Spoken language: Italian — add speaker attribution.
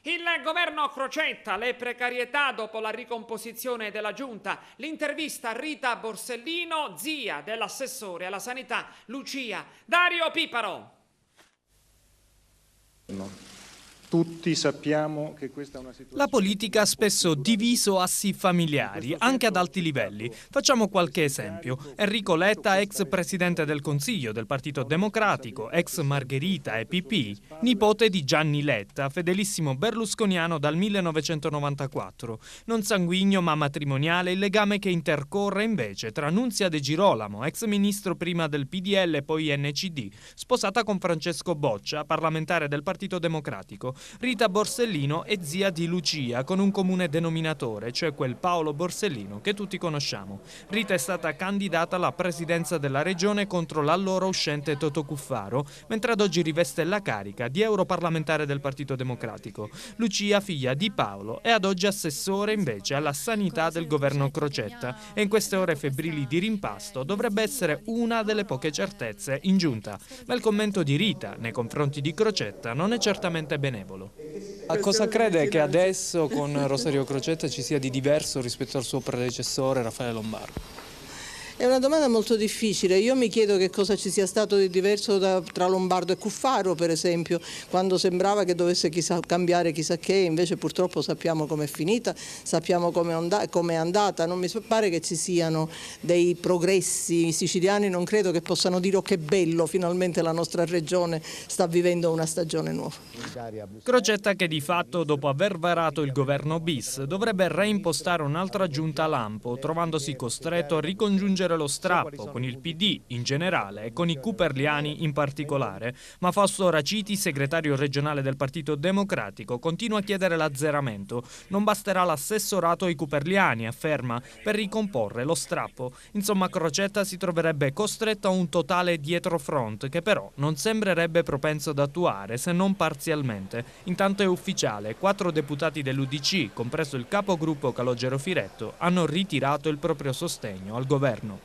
Speaker 1: Il governo Crocetta, le precarietà dopo la ricomposizione della giunta, l'intervista a Rita Borsellino, zia dell'assessore alla sanità Lucia. Dario Piparo.
Speaker 2: Tutti sappiamo che questa è una situazione...
Speaker 3: La politica ha spesso diviso assi familiari, anche ad alti livelli. Facciamo qualche esempio. Enrico Letta, ex presidente del Consiglio del Partito Democratico, ex Margherita e PP, nipote di Gianni Letta, fedelissimo berlusconiano dal 1994. Non sanguigno ma matrimoniale il legame che intercorre invece tra Nunzia De Girolamo, ex ministro prima del PDL e poi NCD, sposata con Francesco Boccia, parlamentare del Partito Democratico. Rita Borsellino è zia di Lucia, con un comune denominatore, cioè quel Paolo Borsellino che tutti conosciamo. Rita è stata candidata alla presidenza della regione contro l'allora uscente Totò Cuffaro, mentre ad oggi riveste la carica di europarlamentare del Partito Democratico. Lucia, figlia di Paolo, è ad oggi assessore invece alla sanità del governo Crocetta e in queste ore febbrili di rimpasto dovrebbe essere una delle poche certezze in giunta. Ma il commento di Rita nei confronti di Crocetta non è certamente benevolo.
Speaker 4: A cosa crede che adesso con Rosario Crocetta ci sia di diverso rispetto al suo predecessore Raffaele Lombardo?
Speaker 5: È una domanda molto difficile. Io mi chiedo che cosa ci sia stato di diverso tra Lombardo e Cuffaro, per esempio, quando sembrava che dovesse cambiare chissà che, invece purtroppo sappiamo com'è finita, sappiamo com'è andata. Non mi pare che ci siano dei progressi. I siciliani non credo che possano dire: oh, che bello, finalmente la nostra regione sta vivendo una stagione nuova.
Speaker 3: Crocetta che di fatto, dopo aver varato il governo bis, dovrebbe reimpostare un'altra giunta lampo, trovandosi costretto a ricongiungere lo strappo con il PD in generale e con i cooperliani in particolare. Ma Fausto Raciti, segretario regionale del Partito Democratico, continua a chiedere l'azzeramento. Non basterà l'assessorato ai cooperliani, afferma, per ricomporre lo strappo. Insomma, Crocetta si troverebbe costretto a un totale dietrofront che però non sembrerebbe propenso ad attuare, se non parzialmente. Intanto è ufficiale: 4 deputati dell'UDC, compreso il capogruppo Calogero Firetto, hanno ritirato il proprio sostegno al governo.